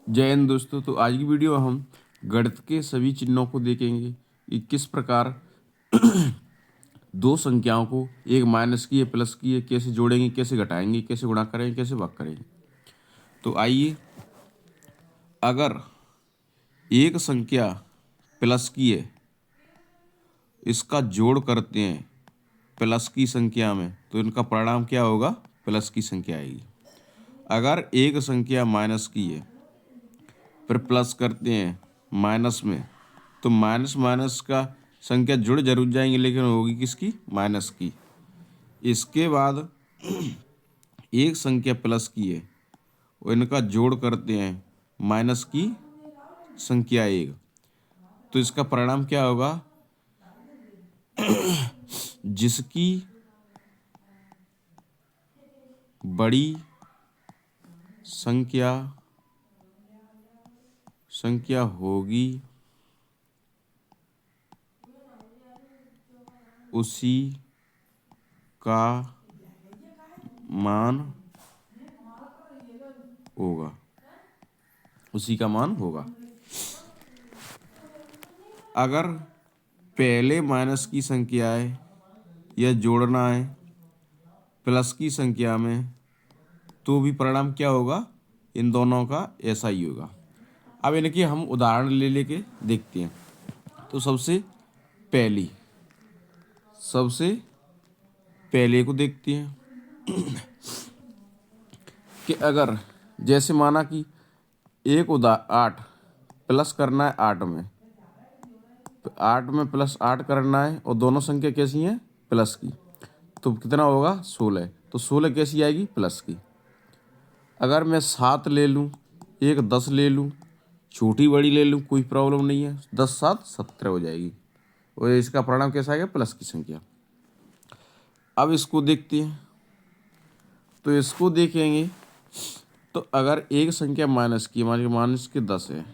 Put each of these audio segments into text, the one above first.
जय हिंद दोस्तों। तो आज की वीडियो हम गणित के सभी चिन्हों को देखेंगे कि किस प्रकार दो संख्याओं को, एक माइनस की है प्लस की है, कैसे जोड़ेंगे, कैसे घटाएंगे, कैसे गुणा करेंगे, कैसे भाग करेंगे। तो आइए, अगर एक संख्या प्लस की है, इसका जोड़ करते हैं प्लस की संख्या में, तो इनका परिणाम क्या होगा? प्लस की संख्या आएगी। अगर एक संख्या माइनस की है फिर प्लस करते हैं माइनस में, तो माइनस माइनस का संख्या जुड़ जरूर जाएंगे, लेकिन होगी किसकी? माइनस की। इसके बाद एक संख्या प्लस की है और इनका जोड़ करते हैं माइनस की संख्या एक, तो इसका परिणाम क्या होगा? जिसकी बड़ी संख्या होगी उसी का मान होगा, उसी का मान होगा। अगर पहले माइनस की संख्या है या जोड़ना है प्लस की संख्या में, तो भी परिणाम क्या होगा? इन दोनों का ऐसा ही होगा। अब इनके हम उदाहरण ले लेके देखते हैं। तो सबसे पहले को देखते हैं कि अगर जैसे माना कि 8 प्लस करना है 8 में, तो 8 में प्लस 8 करना है और दोनों संख्या कैसी हैं? प्लस की। तो कितना होगा? 16। तो 16 कैसी आएगी? प्लस की। अगर मैं 7 ले लूँ, एक 10 ले लूँ, छोटी बड़ी ले लूँ, कोई प्रॉब्लम नहीं है, 10 7 17 हो जाएगी और इसका परिणाम कैसा आएगा? प्लस की संख्या। अब इसको देखते हैं। तो इसको देखेंगे तो अगर एक संख्या माइनस की, मान लीजिए माइनस के 10 है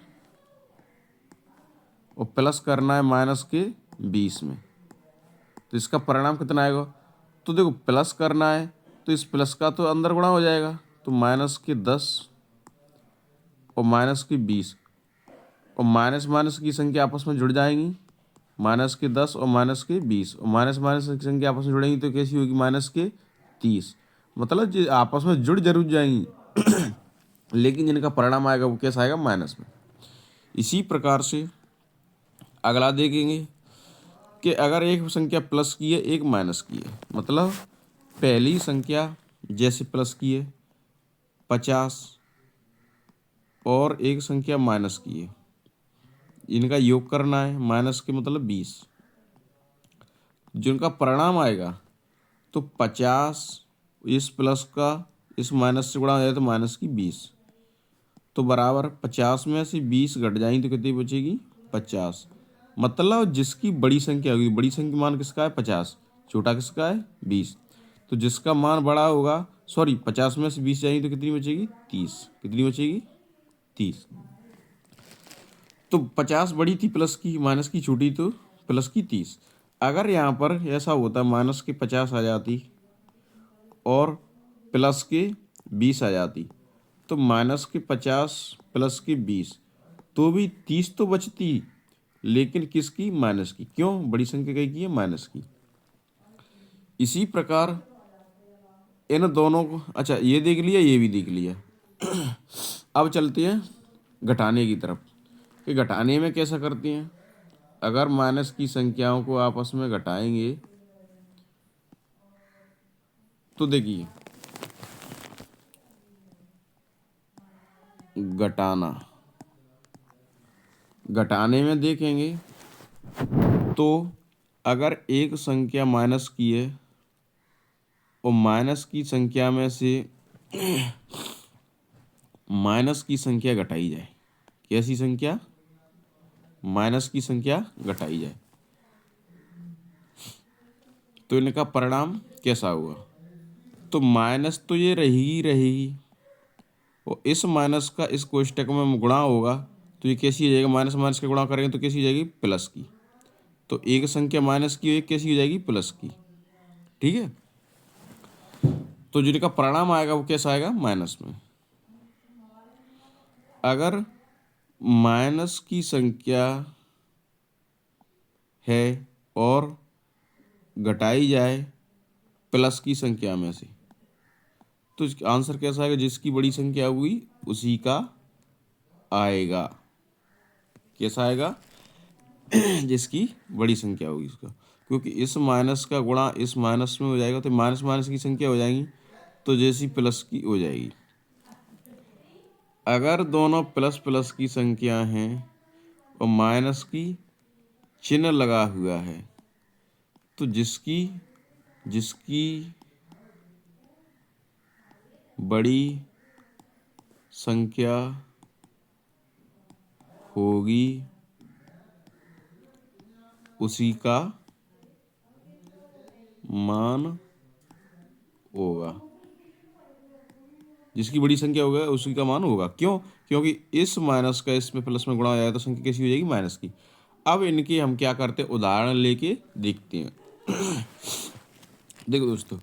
और प्लस करना है माइनस के 20 में, तो इसका परिणाम कितना आएगा? तो देखो, प्लस करना है तो इस प्लस का तो अंदर गुणा हो जाएगा, तो माइनस के 10 और माइनस की 20 और माइनस माइनस की संख्या आपस में जुड़ जाएंगी, माइनस के 10 और माइनस के 20 और माइनस माइनस की संख्या आपस में जुड़ेंगी तो कैसी होगी? माइनस के 30। मतलब जो आपस में जुड़ जरूर जाएंगी लेकिन जिनका परिणाम आएगा वो कैसा आएगा? माइनस में। इसी प्रकार से अगला देखेंगे कि अगर एक संख्या प्लस की है, एक माइनस की है, मतलब पहली संख्या जैसे प्लस की है 50 और एक संख्या माइनस की है, इनका योग करना है, माइनस के मतलब 20। जिनका परिणाम आएगा तो 50 इस प्लस का इस माइनस से गुणा हो जाए तो माइनस की 20, तो बराबर 50 में से 20 घट जाएंगी तो कितनी बचेगी? 50। मतलब जिसकी बड़ी संख्या होगी, बड़ी संख्या मान किसका है? 50। छोटा किसका है? 20। तो जिसका मान बड़ा होगा, सॉरी 50 में से 20 जाएंगी तो कितनी बचेगी? 30। कितनी बचेगी? 30। तो 50 बड़ी थी प्लस की, माइनस की छोटी, तो प्लस की 30। अगर यहाँ पर ऐसा होता माइनस के 50 आ जाती और प्लस के 20 आ जाती, तो माइनस के 50 प्लस के 20, तो भी 30 तो बचती, लेकिन किसकी? माइनस की। क्यों? बड़ी संख्या कहीं की है? माइनस की। इसी प्रकार इन दोनों को, अच्छा ये देख लिया, ये भी देख लिया। अब चलते हैं घटाने की तरफ कि घटाने में कैसा करते हैं। अगर माइनस की संख्याओं को आपस में घटाएंगे तो देखिए, घटाने में देखेंगे तो अगर एक संख्या माइनस की है और माइनस की संख्या में से माइनस की संख्या घटाई जाए, कैसी संख्या? माइनस की संख्या घटाई जाए, तो इनका परिणाम कैसा हुआ? तो माइनस तो ये रहेगी और इस माइनस का इस कोष्टक में गुणा होगा, तो ये कैसी हो जाएगी? माइनस माइनस का गुणा करेंगे तो कैसी हो जाएगी? प्लस की। तो एक संख्या माइनस की एक कैसी हो जाएगी? प्लस की। ठीक है, तो जिनका परिणाम आएगा वो कैसा आएगा? माइनस में। अगर माइनस की संख्या है और घटाई जाए प्लस की संख्या में से, तो इसका आंसर कैसा आएगा? जिसकी बड़ी संख्या हुई उसी का आएगा। कैसा आएगा? जिसकी बड़ी संख्या होगी उसका, क्योंकि इस माइनस का गुणा इस माइनस में हो जाएगा तो माइनस माइनस की संख्या हो जाएगी, तो जैसी प्लस की हो जाएगी। अगर दोनों प्लस प्लस की संख्या हैं और माइनस की चिन्ह लगा हुआ है, तो जिसकी जिसकी बड़ी संख्या होगी उसी का मान होगा। जिसकी बड़ी संख्या होगा उसी का मान होगा। क्यों? क्योंकि इस माइनस का इसमें प्लस में गुणा हो जाएगा तो संख्या कैसी हो जाएगी? माइनस की। अब इनके हम क्या करते हैं? उदाहरण लेके देखते हैं। देखो दोस्तों,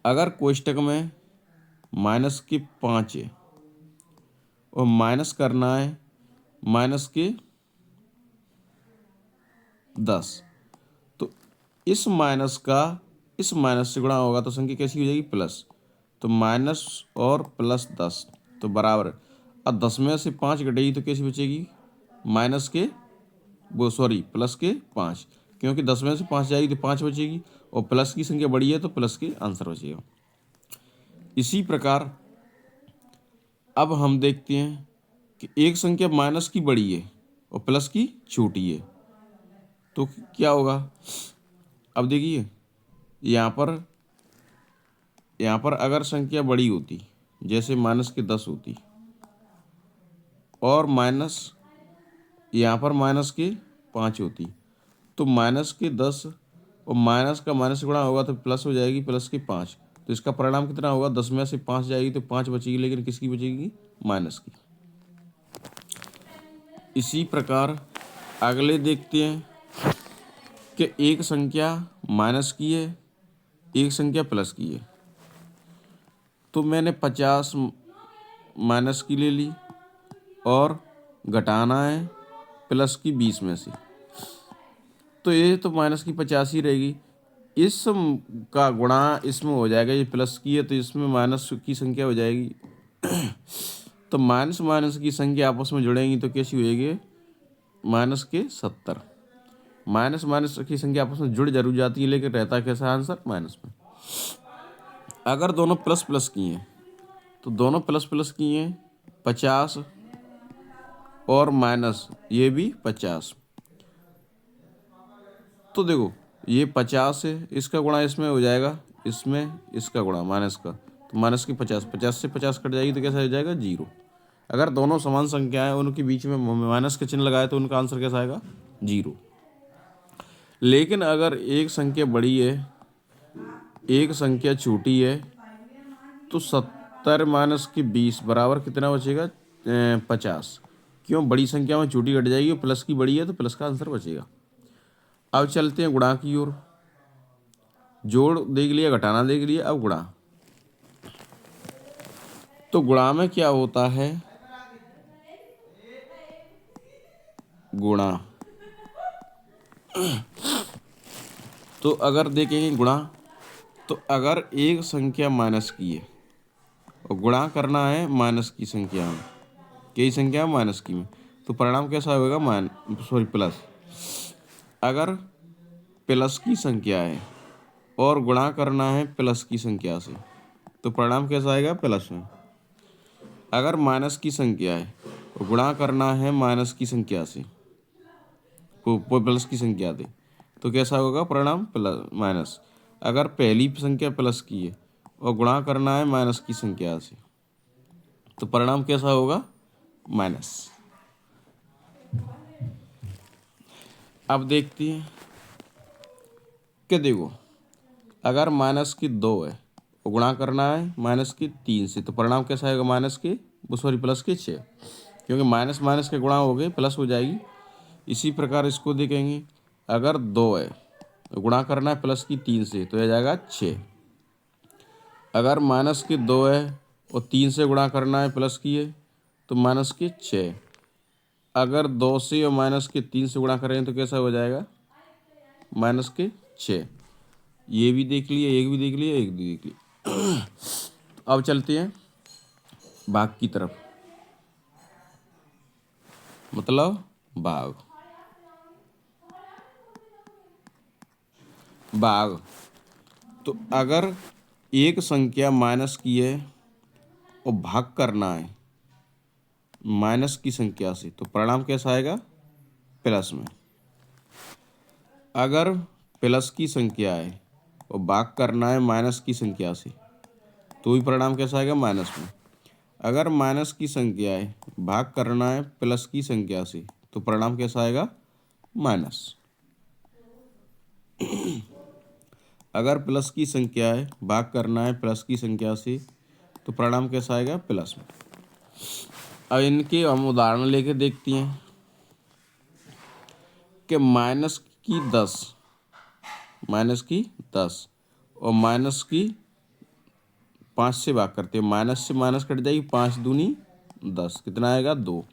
अगर कोष्टक में माइनस के 5 है और माइनस करना है माइनस के 10, तो इस माइनस का इस माइनस से गुणा होगा तो संख्या कैसी हो जाएगी? प्लस। तो माइनस और प्लस 10 तो बराबर। अब 10 में से 5 घटेगी तो कैसी बचेगी? माइनस के प्लस के 5, क्योंकि 10 में से 5 जाएगी तो 5 बचेगी और प्लस की संख्या बड़ी है तो प्लस के आंसर बचेगा। इसी प्रकार अब हम देखते हैं कि एक संख्या माइनस की बड़ी है और प्लस की छोटी है, तो क्या होगा? अब देखिए, यहाँ पर अगर संख्या बड़ी होती, जैसे माइनस के 10 होती, और यहाँ पर माइनस के 5 होती, तो माइनस के 10 और माइनस का माइनस गुणा होगा तो प्लस हो जाएगी प्लस के 5। तो इसका परिणाम कितना होगा? 10 में से 5 जाएगी तो 5 बचेगी, लेकिन किसकी बचेगी? माइनस की। इसी प्रकार अगले देखते हैं कि एक संख्या माइनस की है, एक संख्या प्लस की है। तो मैंने 50 माइनस की ले ली और घटाना है प्लस की 20 में से, तो ये तो माइनस की 50 ही रहेगी। इस का गुणा इसमें हो जाएगा, ये प्लस की है तो इसमें माइनस की संख्या हो जाएगी। तो माइनस माइनस की संख्या आपस में जुड़ेंगी तो कैसी होएगी? माइनस के 70। माइनस माइनस की संख्या आपस में जुड़ जरूर जाती है, लेकिन रहता कैसा आंसर? माइनस में। अगर दोनों प्लस प्लस की हैं, तो दोनों प्लस प्लस की हैं 50 और माइनस ये भी 50। तो देखो, ये 50 है, इसका गुणा इसमें हो जाएगा, इसमें इसका गुणा माइनस का, तो माइनस की 50 से 50 कट जाएगी तो कैसा हो जाएगा? 0। अगर दोनों समान संख्याएं उनके बीच में माइनस का चिन्ह लगाए तो उनका आंसर कैसा आएगा? 0। लेकिन अगर एक संख्या बड़ी है एक संख्या छोटी है, तो 70 माइनस की 20 बराबर कितना बचेगा? 50। क्यों? बड़ी संख्या में छोटी घट जाएगी और प्लस की बड़ी है तो प्लस का आंसर बचेगा। अब चलते हैं गुणा की ओर। जोड़ देख लिया, घटाना देख लिया, अब गुणा। तो गुणा में क्या होता है? गुणा। तो अगर देखेंगे गुणा, तो अगर एक संख्या माइनस की है और गुणा करना है माइनस की संख्या में, कई संख्या माइनस की में, तो परिणाम कैसा होगा? प्लस। अगर प्लस की संख्या है और गुणा करना है प्लस की संख्या से, तो परिणाम कैसा आएगा? प्लस में। अगर माइनस की संख्या है और गुणा करना है माइनस की संख्या से, प्लस की संख्या दे, तो कैसा होगा परिणाम? Plus minus. अगर पहली संख्या प्लस की है और गुणा करना है माइनस की संख्या से, तो परिणाम कैसा होगा? माइनस। अब देखते हैं कि देखो, अगर माइनस की 2 है और गुणा करना है माइनस की 3 से, तो परिणाम कैसा आएगा? प्लस के 6, क्योंकि माइनस माइनस के गुणा हो गए प्लस हो जाएगी। इसी प्रकार इसको देखेंगे, अगर 2 है तो गुणा करना है प्लस की 3 से, तो यह जाएगा 6। अगर माइनस की 2 है और 3 से गुणा करना है प्लस की है तो माइनस के 6। अगर 2 से और माइनस के 3 से गुणा करें तो कैसा हो जाएगा, माइनस के 6। ये भी देख लिए, एक भी देख लिए, एक भी देख लिए। अब चलते हैं भाग की तरफ, मतलब भाग। भाग तो अगर एक संख्या माइनस की है और भाग करना है माइनस की संख्या से तो परिणाम कैसा आएगा, प्लस में। अगर प्लस की संख्या है और भाग करना है माइनस की संख्या से तो भी परिणाम कैसा आएगा, माइनस में। अगर माइनस की संख्या है, भाग करना है प्लस की संख्या से तो परिणाम कैसा आएगा, माइनस। अगर प्लस की संख्या है, भाग करना है प्लस की संख्या से तो परिणाम कैसा आएगा, प्लस में। अब इनके हम उदाहरण लेके देखते हैं कि माइनस की 10 और माइनस की 5 से भाग करते हैं, माइनस से माइनस कट जाएगी, 5 दूनी 10, कितना आएगा, 2।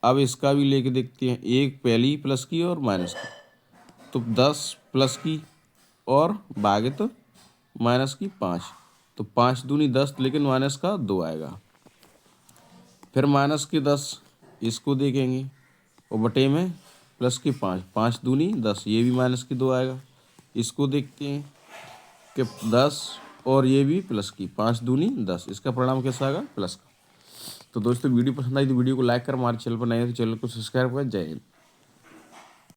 अब इसका भी लेके देखते हैं, एक पहली प्लस की और माइनस की, तो 10 प्लस की और भागित माइनस की 5, तो 5 दूनी 10, लेकिन माइनस का 2 आएगा। फिर माइनस की 10 इसको देखेंगे और बटे में प्लस की 5 दूनी 10, ये भी माइनस की 2 आएगा। इसको देखते हैं कि 10 और ये भी प्लस की 5 दूनी 10, इसका परिणाम कैसा आएगा, प्लस का। तो दोस्तों वीडियो पसंद आई तो वीडियो को लाइक कर, हमारे चैनल पर नए हैं तो चैनल को सब्सक्राइब कर। जय हिंद।